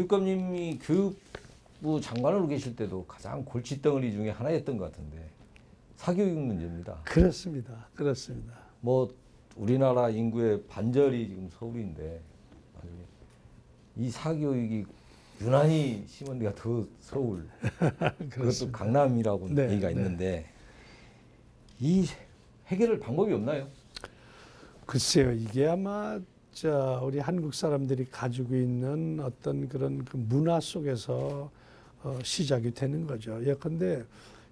교육감님이 교육부 장관으로 계실 때도 가장 골칫덩어리 중에 하나였던 것 같은데 사교육 문제입니다. 그렇습니다. 그렇습니다. 뭐 우리나라 인구의 반절이 지금 서울인데 이 사교육이 유난히 심한 데가 더 서울, 그것도 강남이라고 네, 얘기가 있는데 이 해결할 방법이 없나요? 글쎄요, 이게 아마 우리 한국 사람들이 가지고 있는 어떤 그런 그 문화 속에서 시작이 되는 거죠. 예컨대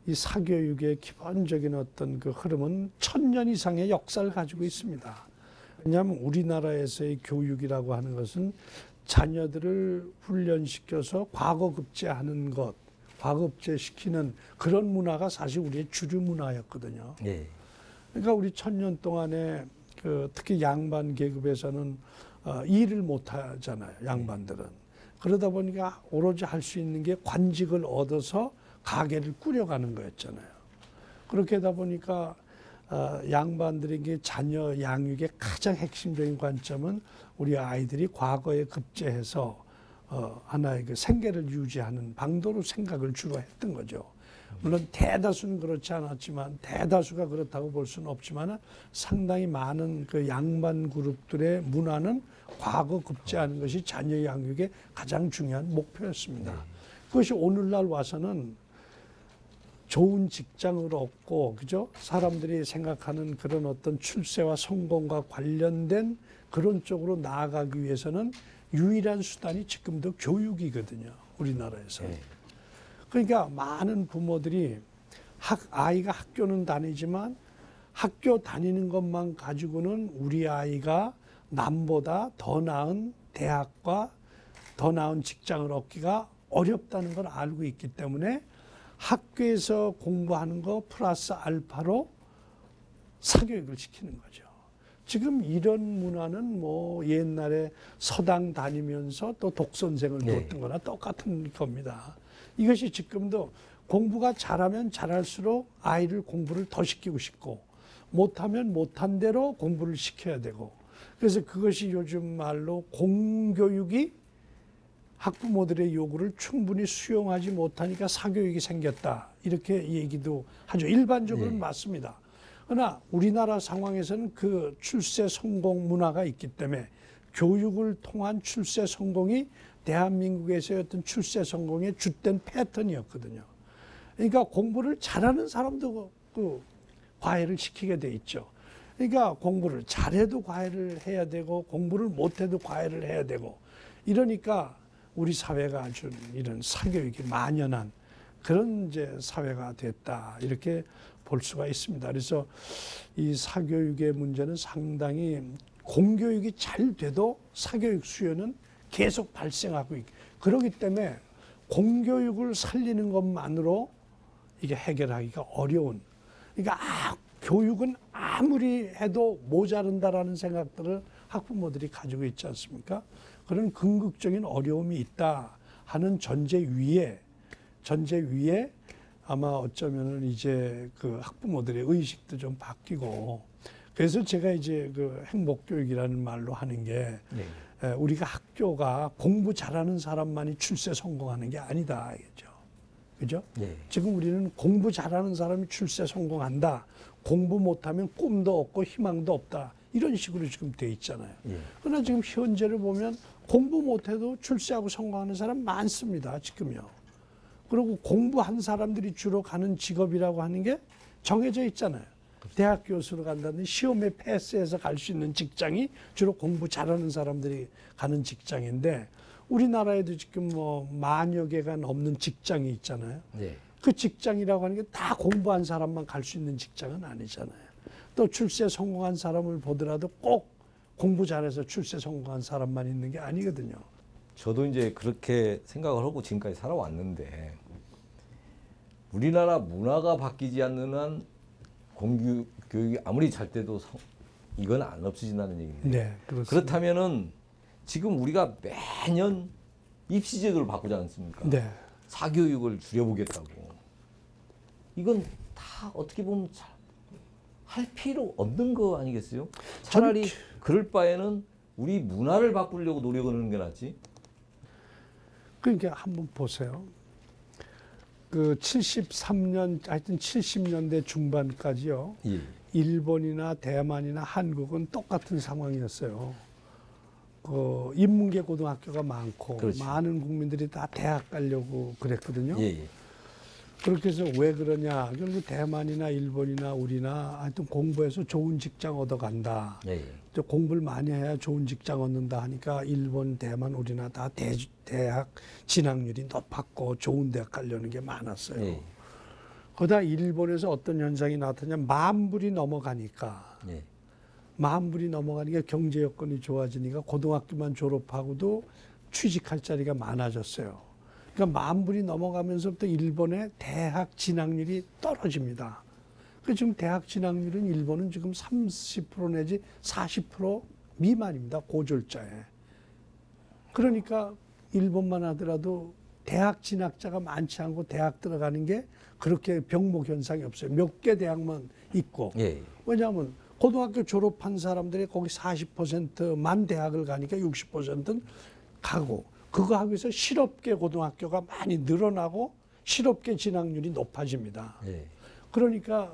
이 사교육의 기본적인 어떤 그 흐름은 1000년 이상의 역사를 가지고 있습니다. 왜냐하면 우리나라에서의 교육이라고 하는 것은 자녀들을 훈련시켜서 과거급제하는 것, 과거급제시키는 그런 문화가 사실 우리의 주류 문화였거든요. 네. 그러니까 우리 1000년 동안에 특히 양반 계급에서는 일을 못 하잖아요. 양반들은. 그러다 보니까 오로지 할 수 있는 게 관직을 얻어서 가게를 꾸려가는 거였잖아요. 그렇게 하다 보니까 양반들에게 자녀 양육의 가장 핵심적인 관점은 우리 아이들이 과거에 급제해서 하나의 그 생계를 유지하는 방도로 생각을 주로 했던 거죠. 물론 대다수는 그렇지 않았지만, 대다수가 그렇다고 볼 수는 없지만 상당히 많은 그 양반 그룹들의 문화는 과거 급제하는 것이 자녀 양육의 가장 중요한 목표였습니다. 그것이 오늘날 와서는 좋은 직장을 얻고, 그죠? 사람들이 생각하는 그런 어떤 출세와 성공과 관련된 그런 쪽으로 나아가기 위해서는 유일한 수단이 지금도 교육이거든요. 우리나라에서. 그러니까 많은 부모들이 아이가 학교는 다니지만 학교 다니는 것만 가지고는 우리 아이가 남보다 더 나은 대학과 더 나은 직장을 얻기가 어렵다는 걸 알고 있기 때문에 학교에서 공부하는 거 플러스 알파로 사교육을 시키는 거죠. 지금 이런 문화는 뭐 옛날에 서당 다니면서 또 독선생을 뒀던 거나 똑같은 겁니다. 이것이 지금도 공부가 잘하면 잘할수록 아이를 공부를 더 시키고 싶고, 못하면 못한 대로 공부를 시켜야 되고, 그래서 그것이 요즘 말로 공교육이 학부모들의 요구를 충분히 수용하지 못하니까 사교육이 생겼다, 이렇게 얘기도 하죠. 일반적으로는 맞습니다. 그러나 우리나라 상황에서는 그 출세 성공 문화가 있기 때문에 교육을 통한 출세 성공이 대한민국에서의 어떤 출세 성공의 주된 패턴이었거든요. 그러니까 공부를 잘하는 사람도 그 과외를 시키게 돼 있죠. 그러니까 공부를 잘해도 과외를 해야 되고, 공부를 못해도 과외를 해야 되고, 이러니까 우리 사회가 아주 이런 사교육이 만연한 그런 이제 사회가 됐다, 이렇게 볼 수가 있습니다. 그래서 이 사교육의 문제는 상당히, 공교육이 잘 돼도 사교육 수요는 계속 발생하고 있고, 그렇기 때문에 공교육을 살리는 것만으로 이게 해결하기가 어려운, 그러니까 교육은 아무리 해도 모자른다라는 생각들을 학부모들이 가지고 있지 않습니까? 그런 궁극적인 어려움이 있다 하는 전제 위에 아마 어쩌면은 이제 그 학부모들의 의식도 좀 바뀌고, 그래서 제가 이제 그 행복교육이라는 말로 하는 게 우리가 학교가 공부 잘하는 사람만이 출세 성공하는 게 아니다, 이거죠. 그죠? 지금 우리는 공부 잘하는 사람이 출세 성공한다, 공부 못하면 꿈도 없고 희망도 없다, 이런 식으로 지금 돼 있잖아요. 그러나 지금 현재를 보면 공부 못해도 출세하고 성공하는 사람 많습니다, 지금요. 그리고 공부한 사람들이 주로 가는 직업이라고 하는 게 정해져 있잖아요. 대학 교수로 간다든지 시험에 패스해서 갈 수 있는 직장이 주로 공부 잘하는 사람들이 가는 직장인데, 우리나라에도 지금 뭐 만여 개가 넘는 직장이 있잖아요. 그 직장이라고 하는 게 다 공부한 사람만 갈 수 있는 직장은 아니잖아요. 또 출세 성공한 사람을 보더라도 꼭 공부 잘해서 출세 성공한 사람만 있는 게 아니거든요. 저도 이제 그렇게 생각을 하고 지금까지 살아왔는데, 우리나라 문화가 바뀌지 않는 한 공교육이 아무리 잘 돼도 이건 안 없어진다는 얘기입니다. 네, 그렇습니다. 그렇다면은 지금 우리가 매년 입시 제도를 바꾸지 않습니까? 사교육을 줄여보겠다고. 이건 다 어떻게 보면 할 필요 없는 거 아니겠어요? 차라리 그럴 바에는 우리 문화를 바꾸려고 노력을 하는 게 낫지. 그러니까 한번 보세요. 그 73년, 하여튼 70년대 중반까지요. 예. 일본이나 대만이나 한국은 똑같은 상황이었어요. 그 인문계 고등학교가 많고 그렇죠. 많은 국민들이 다 대학 가려고 그랬거든요. 예, 예. 그렇게 해서 왜 그러냐. 결국 대만이나 일본이나 우리나 하여튼 공부해서 좋은 직장 얻어간다. 예, 예. 또 공부를 많이 해야 좋은 직장 얻는다 하니까 일본, 대만, 우리나 다 대학 진학률이 높았고 좋은 대학 가려는 게 많았어요. 예. 그러다 일본에서 어떤 현상이 나타나냐. 만불이 넘어가니까 예. 만불이 넘어가니까 경제 여건이 좋아지니까 고등학교만 졸업하고도 취직할 자리가 많아졌어요. 그러니까 만불이 넘어가면서부터 일본의 대학 진학률이 떨어집니다. 그 지금 대학 진학률은 일본은 지금 30% 내지 40% 미만입니다. 고졸자에. 그러니까 일본만 하더라도 대학 진학자가 많지 않고 대학 들어가는 게 그렇게 병목 현상이 없어요. 몇 개 대학만 있고. 예. 왜냐하면 고등학교 졸업한 사람들이 거기 40%만 대학을 가니까 60%는 가고, 그거 하기 위해서 실업계 고등학교가 많이 늘어나고 실업계 진학률이 높아집니다. 예. 그러니까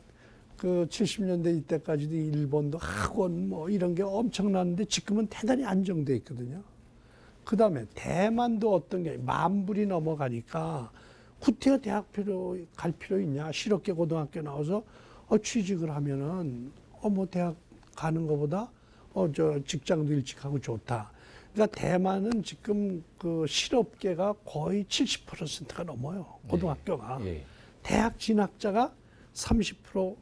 그 70년대 이때까지도 일본도 학원 뭐 이런 게 엄청났는데 지금은 대단히 안정돼 있거든요. 그 다음에 대만도 어떤 게 만불이 넘어가니까 구태여 대학 갈 필요 있냐. 실업계 고등학교 나와서 취직을 하면은 뭐 대학 가는 것보다 저 직장도 일찍 하고 좋다. 그러니까 대만은 지금 그 실업계가 거의 70%가 넘어요. 고등학교가. 예. 대학 진학자가 30%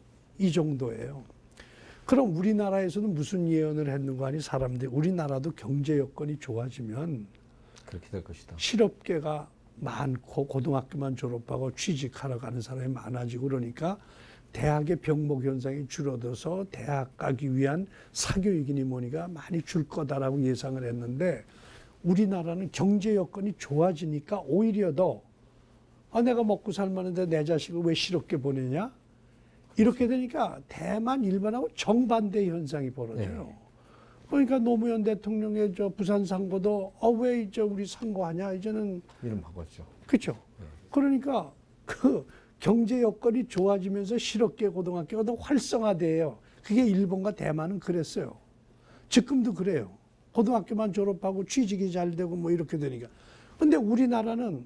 정도예요. 그럼 우리나라에서는 무슨 예언을 했는가 하니 사람들이 우리나라도 경제 여건이 좋아지면 그렇게 될 것이다. 실업계가 많고 고등학교만 졸업하고 취직하러 가는 사람이 많아지고 그러니까 대학의 병목 현상이 줄어들어서 대학 가기 위한 사교육이니 뭐니가 많이 줄 거다라고 예상을 했는데 우리나라는 경제 여건이 좋아지니까 오히려 더 내가 먹고 살만한데 내 자식을 왜 실업계 보내냐? 이렇게 되니까 대만, 일본하고 정반대 현상이 벌어져요. 네. 그러니까 노무현 대통령의 저 부산 상고도 왜 이제 우리 상고하냐? 이제는 이름 바꿨죠. 그렇죠. 네. 그러니까 그 경제 여건이 좋아지면서 실업계 고등학교가 더 활성화돼요. 그게 일본과 대만은 그랬어요. 지금도 그래요. 고등학교만 졸업하고 취직이 잘 되고 뭐 이렇게 되니까. 근데 우리나라는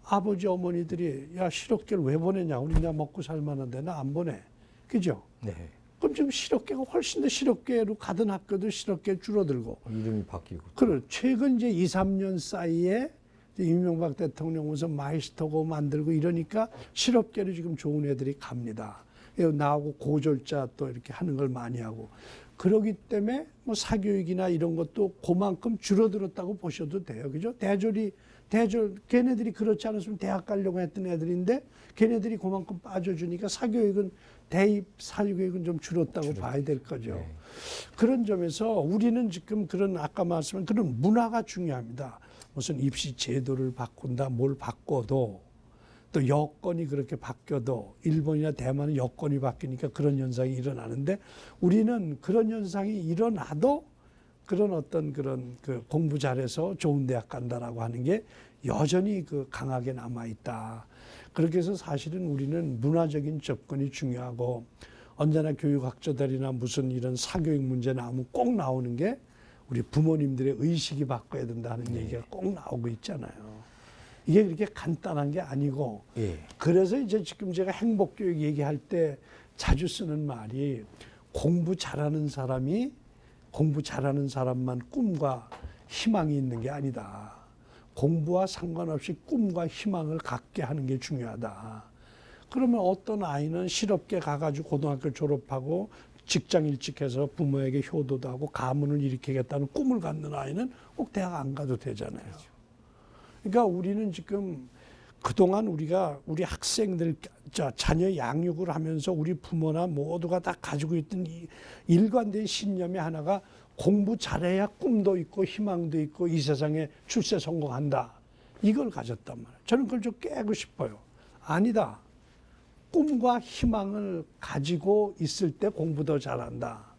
아버지 어머니들이 야 실업계를 왜 보내냐. 우리나라 먹고 살만한데 나 안 보내. 그죠? 네. 그럼 지금 실업계가 훨씬 더 실업계로 가던 학교도 실업계 줄어들고. 이름이 바뀌고. 그래 최근 이제 2, 3년 사이에 이명박 대통령 우선 마이스터고 만들고 이러니까 실업계로 지금 좋은 애들이 갑니다. 나오고 고졸자 또 이렇게 하는 걸 많이 하고. 그러기 때문에 뭐 사교육이나 이런 것도 그만큼 줄어들었다고 보셔도 돼요. 그죠? 대졸, 걔네들이 그렇지 않았으면 대학 가려고 했던 애들인데 걔네들이 그만큼 빠져주니까 사교육은 대입 사교육은 좀 줄었다고 봐야 될 거죠. 네. 그런 점에서 우리는 지금 그런 아까 말씀한 그런 문화가 중요합니다. 무슨 입시 제도를 바꾼다, 뭘 바꿔도 또 여건이 그렇게 바뀌어도 일본이나 대만은 여건이 바뀌니까 그런 현상이 일어나는데 우리는 그런 현상이 일어나도 그런 어떤 그런 그 공부 잘해서 좋은 대학 간다라고 하는 게 여전히 그 강하게 남아 있다. 그렇게 해서 사실은 우리는 문화적인 접근이 중요하고 언제나 교육학자들이나 무슨 이런 사교육 문제 나오면 꼭 나오는 게 우리 부모님들의 의식이 바꿔야 된다는 얘기가 꼭 나오고 있잖아요. 이게 그렇게 간단한 게 아니고 예. 그래서 이제 지금 제가 행복교육 얘기할 때 자주 쓰는 말이 공부 잘하는 사람만 꿈과 희망이 있는 게 아니다. 공부와 상관없이 꿈과 희망을 갖게 하는 게 중요하다. 그러면 어떤 아이는 실업계 가가지고 고등학교 졸업하고 직장 일찍 해서 부모에게 효도도 하고 가문을 일으키겠다는 꿈을 갖는 아이는 꼭 대학 안 가도 되잖아요. 그러니까 우리는 지금 그동안 우리가 우리 학생들 자녀 양육을 하면서 우리 부모나 모두가 다 가지고 있던 이 일관된 신념의 하나가 공부 잘해야 꿈도 있고 희망도 있고 이 세상에 출세 성공한다. 이걸 가졌단 말이에요. 저는 그걸 좀 깨고 싶어요. 아니다. 꿈과 희망을 가지고 있을 때 공부 더 잘한다.